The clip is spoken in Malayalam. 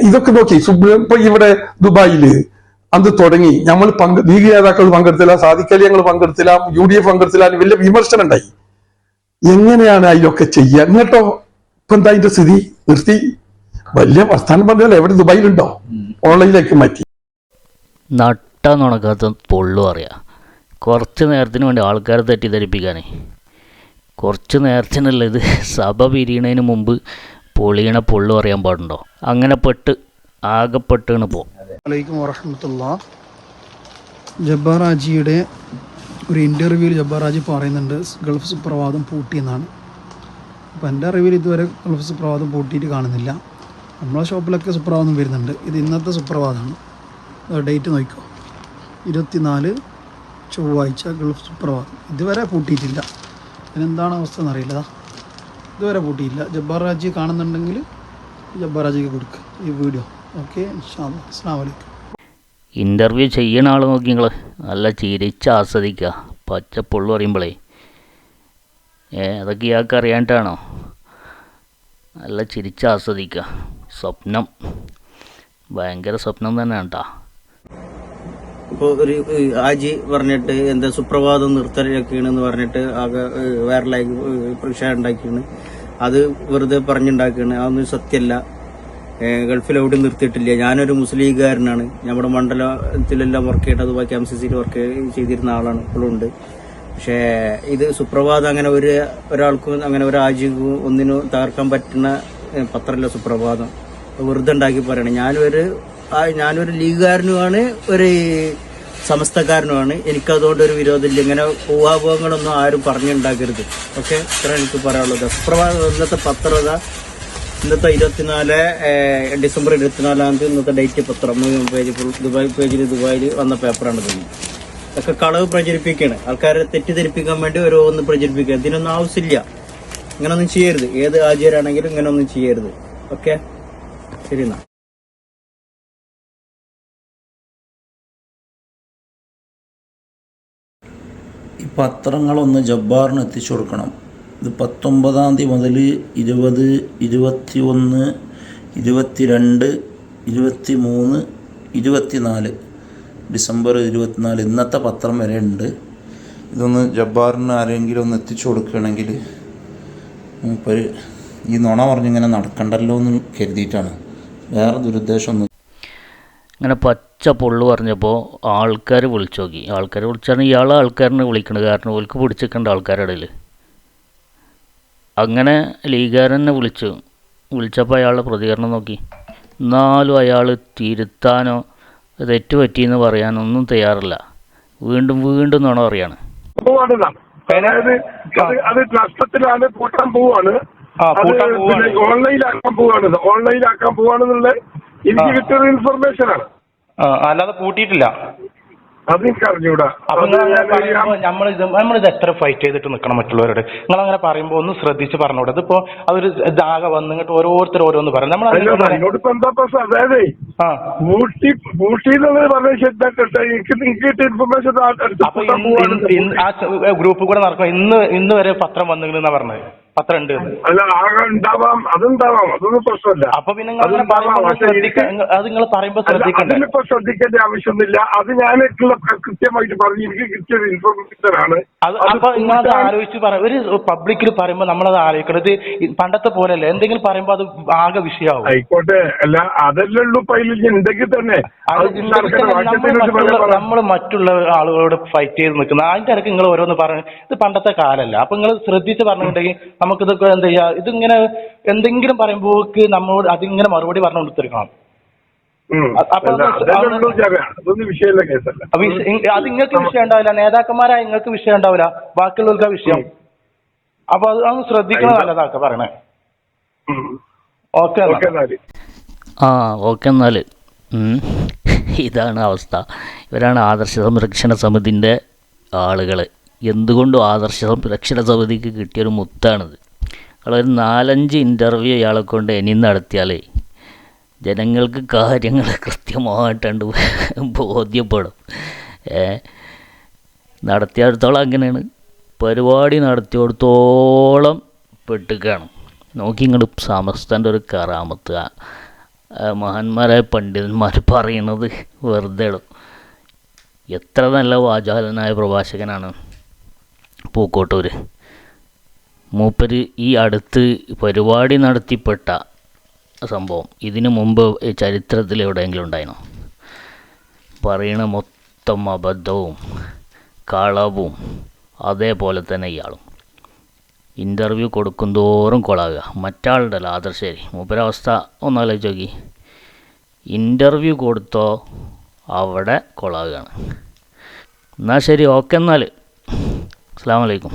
ഇതൊക്കെ നോക്കി ഇപ്പൊ ഇവിടെ ദുബായില് അന്ന് തുടങ്ങി നമ്മൾ ലീഗ് നേതാക്കൾ പങ്കെടുത്തില്ല, സാദിഖലി ഞങ്ങൾ പങ്കെടുത്തില്ല, UDF പങ്കെടുത്തില്ല, വലിയ വിമർശനം ഉണ്ടായി. എങ്ങനെയാണ് അതിലൊക്കെ ചെയ്യുക? എന്നിട്ടോ ഇപ്പൊ എന്താ അതിന്റെ സ്ഥിതി? നിർത്തി. വലിയ വർത്താനം പറഞ്ഞാൽ എവിടെ ദുബായിലുണ്ടോ? ഓൺലൈനിലേക്ക് മാറ്റി. നട്ടാ നുണക്കാത്ത പൊള്ളു അറിയാം. കുറച്ച് നേരത്തിന് വേണ്ടി ആൾക്കാരെ തെറ്റിദ്ധരിപ്പിക്കാനേ. കുറച്ച് നേരത്തിനല്ല ഇത്. സഭ പിരിയണതിന് മുമ്പ് പൊളിയണ പൊള്ളു അറിയാൻ പാടുണ്ടോ? അങ്ങനെ ആകെപ്പെട്ടാണ് പോ. അലൈക്കും വറഹ്മത്തുള്ളാഹ്. ജബ്ബാർ ഹാജിയുടെ ഒരു ഇൻ്റർവ്യൂവിൽ ജബ്ബാർ ഹാജി പറയുന്നുണ്ട് ഗൾഫ് സുപ്രഭാതം പൂട്ടിയെന്നാണ്. അപ്പോൾ എൻ്റെ അറിവിൽ ഇതുവരെ ഗൾഫ് സുപ്രഭാതം പൂട്ടിയിട്ട് കാണുന്നില്ല. നമ്മളെ ഷോപ്പിലൊക്കെ സുപ്രഭാതം വരുന്നുണ്ട്. ഇത് ഇന്നത്തെ സുപ്രഭാതമാണ്. ഡേറ്റ് നോക്കിക്കോ, 24 ചൊവ്വാഴ്ച ഗൾഫ് സുപ്രഭാതം. ഇതുവരെ പൂട്ടിയിട്ടില്ല. ഇതിനെന്താണ് അവസ്ഥ എന്നറിയില്ല. ഇതുവരെ പൂട്ടിയില്ല. ജബ്ബാർ ഹാജി കാണുന്നുണ്ടെങ്കിൽ ജബ്ബാർ ഹാജിക്ക് കൊടുക്കുക ഈ വീഡിയോ. ഓക്കെ, ഇൻഷാ അല്ലാഹ്. അസ്സലാമു അലൈക്കും. ഇൻ്റർവ്യൂ ചെയ്യുന്ന ആൾ നോക്കി നിങ്ങൾ നല്ല ചിരിച്ച് ആസ്വദിക്കുക. പച്ചപ്പൊള്ളു പറയുമ്പോഴേ അതൊക്കെ ഇയാൾക്ക് അറിയാണ്ടാണോ? നല്ല ചിരിച്ച് ആസ്വദിക്കുക. സ്വപ്നം, ഭയങ്കര സ്വപ്നം തന്നെ കേട്ടോ. ഇപ്പോൾ ഒരു ഹാജി പറഞ്ഞിട്ട് എന്താ സുപ്രഭാതം നിർത്തലൊക്കെയാണെന്ന് പറഞ്ഞിട്ട് ആകെ വൈറലായി പ്രക്ഷേപം ഉണ്ടാക്കിയാണ്. അത് വെറുതെ പറഞ്ഞുണ്ടാക്കുകയാണ്. അതൊന്നും സത്യമല്ല. ഗൾഫിൽ നിർത്തിയിട്ടില്ല. ഞാനൊരു മുസ്ലിം ലീഗുകാരനാണ്. നമ്മുടെ മണ്ഡലത്തിലെല്ലാം വർക്ക് ചെയ്തിട്ട് അതുപോലെ KMCCയിൽ വർക്ക് ചെയ്തിരുന്ന ആളാണ്, ഇപ്പോഴും ഉണ്ട്. പക്ഷേ ഇത് സുപ്രഭാതം അങ്ങനെ ഒരാൾക്കും അങ്ങനെ ഒരു ഹാജിക്കും ഒന്നിനും തകർക്കാൻ പറ്റുന്ന പത്രമല്ല സുപ്രഭാതം. വെറുതെ ഉണ്ടാക്കി പറയണം. ഞാനൊരു ലീഗുകാരനുമാണ്, ഒരു സമസ്തക്കാരനുമാണ്. എനിക്കതുകൊണ്ട് ഒരു വിരോധമില്ല. ഇങ്ങനെ ഊഹാപോഹങ്ങളൊന്നും ആരും പറഞ്ഞുണ്ടാക്കരുത്. ഓക്കെ, ഇത്ര എനിക്ക് പറയാനുള്ളത്. സുപ്രഭാതം ഇന്നത്തെ പത്രത ഇന്നത്തെ 24 ഡിസംബർ 24 ഇന്നത്തെ ഡേറ്റ് പത്രം 3 പേജ് ദുബായിൽ വന്ന പേപ്പറാണ് തന്നെ. ഒക്കെ കളവ് പ്രചരിപ്പിക്കുകയാണ്. ആൾക്കാരെ തെറ്റിദ്ധരിപ്പിക്കാൻ വേണ്ടി ഓരോന്ന് പ്രചരിപ്പിക്കുക. ഇതിനൊന്നും ആവശ്യമില്ല. ഇങ്ങനൊന്നും ചെയ്യരുത്. ഏത് ഹാജിയരാണെങ്കിലും ഇങ്ങനൊന്നും ചെയ്യരുത്. ഓക്കെ, ശരി എന്നാ. ഈ പത്രങ്ങളൊന്ന് ജബ്ബാറിന് എത്തിച്ചു കൊടുക്കണം. ഇത് 19 തീയതി മുതൽ 20, 21, 22, 23, 24 ഡിസംബർ 24 ഇന്നത്തെ പത്രം വരെ ഉണ്ട്. ഇതൊന്ന് ജബ്ബാറിന് ആരെങ്കിലും ഒന്ന് എത്തിച്ചു കൊടുക്കുകയാണെങ്കിൽ ഇപ്പോൾ ഈ നുണ പറഞ്ഞിങ്ങനെ നടക്കണ്ടല്ലോ എന്ന് കരുതിയിട്ടാണ്. വേറെ ദുരുദ്ദേശമൊന്നും. ഇങ്ങനെ പച്ച പൊള്ളു പറഞ്ഞപ്പോൾ ആൾക്കാർ വിളിച്ചു നോക്കി. ആൾക്കാർ വിളിച്ചാണ് ഇയാളെ ആൾക്കാരനെ വിളിക്കണത്. കാരണം ഓൽക്ക് പിടിച്ചിട്ടുണ്ട് ആൾക്കാരുടെ ഇടയിൽ. അങ്ങനെ ലീഗുകാരനെ വിളിച്ചപ്പോൾ അയാളുടെ പ്രതികരണം നോക്കി. എന്നാലും അയാൾ തിരുത്താനോ തെറ്റ് പറ്റിയെന്ന് പറയാനൊന്നും തയ്യാറല്ല. വീണ്ടും നുണ പറയാണ്. അത് നഷ്ടത്തിലാണ്, പൂട്ടാൻ പോവാണ്. ഓൺലൈനാക്കാൻ പോവാണെന്നുള്ള എനിക്ക് കിട്ടിയൊരു ഇൻഫർമേഷനാണ്. അല്ലാതെ പൂട്ടിയിട്ടില്ല. അതെനിക്ക് അറിഞ്ഞൂടാ. നമ്മളിത് എത്ര ഫൈറ്റ് ചെയ്തിട്ട് നിൽക്കണം മറ്റുള്ളവരോട്. നിങ്ങളങ്ങനെ പറയുമ്പോൾ ഒന്ന് ശ്രദ്ധിച്ച് പറഞ്ഞോട്ടെ. അതിപ്പോ അതൊരു ഇതാകെ വന്നിട്ട് ഓരോരുത്തർ ഓരോന്ന് പറയും. എന്നോടിപ്പോ എന്താ പ്രശ്നം? അതായത് ഊട്ടിന്നുള്ളത് പറഞ്ഞ ഇൻഫർമേഷൻ ഗ്രൂപ്പ് കൂടെ നടക്കും. ഇന്ന് വരെ പത്രം വന്നിരുന്നാ പറഞ്ഞത്. പത്രം ഉണ്ട്. അല്ല, ആകെ ഉണ്ടാവാം, അതൊന്നും പ്രശ്നമല്ല. അപ്പൊ പിന്നെ അത് നിങ്ങൾ പറയുമ്പോ ശ്രദ്ധിക്കണ്ടേ? അതിലിപ്പോ ശ്രദ്ധിക്കേണ്ട ആവശ്യമൊന്നുമില്ല. അത് ഞാനൊക്കെ കൃത്യമായിട്ട് പറഞ്ഞു. എനിക്ക് കിട്ടിയൊരു ഇൻഫർമേഷൻ ആണ്. അപ്പൊ നിങ്ങളത് ആലോചിച്ച് ഒരു പബ്ലിക്കിൽ പറയുമ്പോ നമ്മളത് ആലോചിക്കണം. ഇത് പണ്ടത്തെ പോലെയല്ല. എന്തെങ്കിലും പറയുമ്പോ അത് ആകെ വിഷയമാവും. ആയിക്കോട്ടെ, അല്ല അതല്ലേ ഉള്ളൂ. ഉണ്ടെങ്കിൽ തന്നെ നമ്മൾ മറ്റുള്ള ആളുകളോട് ഫൈറ്റ് ചെയ്ത് നിൽക്കുന്നത്. അതിന്റെ ഇടയ്ക്ക് നിങ്ങൾ ഓരോന്ന് പറഞ്ഞു. ഇത് പണ്ടത്തെ കാലല്ല. അപ്പൊ നിങ്ങൾ ശ്രദ്ധിച്ച് പറഞ്ഞിട്ടുണ്ടെങ്കിൽ നമുക്കിതൊക്കെ എന്താ ചെയ്യാ, ഇതിങ്ങനെ എന്തെങ്കിലും പറയുമ്പോൾ നമ്മളോട് അതിങ്ങനെ മറുപടി പറഞ്ഞു കൊടുത്തിരിക്കണം. അത് നിങ്ങൾക്ക് വിഷയം ഉണ്ടാവില്ല. നേതാക്കന്മാരായ നിങ്ങൾക്ക് വിഷയം ഉണ്ടാവില്ല, ബാക്കിയുള്ളവർക്ക് വിഷയം. അപ്പൊ അത് ശ്രദ്ധിക്കണം. നല്ലതാക്ക പറയണേ. ഓക്കെ ഓക്കെ എന്നാൽ ഇതാണ് അവസ്ഥ. ഇവരാണ് ആദർശ സംരക്ഷണ സമിതിൻ്റെ ആളുകൾ. എന്തുകൊണ്ടും ആദർശ സംരക്ഷണ സമിതിക്ക് കിട്ടിയൊരു മുത്താണിത്. ഒരു 4-5 ഇൻ്റർവ്യൂ ഇയാളെ കൊണ്ട് ഇനി നടത്തിയാലേ ജനങ്ങൾക്ക് കാര്യങ്ങൾ കൃത്യമായിട്ടുണ്ട് ബോധ്യപ്പെടും. നടത്തിയെടുത്തോളം അങ്ങനെയാണ്. പരിപാടി നടത്തിയെടുത്തോളം പെട്ടുകയാണ്. നോക്കി ഇങ്ങോട്ട് സമസ്തൻ്റെ ഒരു കറാമത്ത്. മഹാന്മാരായ പണ്ഡിതന്മാർ പറയുന്നത് വെറുതെ ഇടും. എത്ര നല്ല വാചാലനായ പ്രഭാഷകനാണ് പൂക്കോട്ടൂർ. മൂപ്പര് ഈ അടുത്ത് പരിപാടി നടത്തിപ്പെട്ട സംഭവം ഇതിനു മുമ്പ് ചരിത്രത്തിൽ എവിടെയെങ്കിലും ഉണ്ടായിരുന്നോ? പറയണ മൊത്തം അബദ്ധവും കളവും അതേപോലെ തന്നെ ഇയാളും ഇൻ്റർവ്യൂ കൊടുക്കും തോറും കൊളാകുക. മറ്റാളുണ്ടല്ലോ ആദർശേരി, മൂപ്പരവസ്ഥ ഒന്നാലോചിച്ച് നോക്കി. ഇൻ്റർവ്യൂ കൊടുത്തോ അവിടെ കൊളാകുകയാണ്. എന്നാൽ ശരി, ഓക്കെ എന്നാൽ. അസ്സലാമു അലൈക്കും.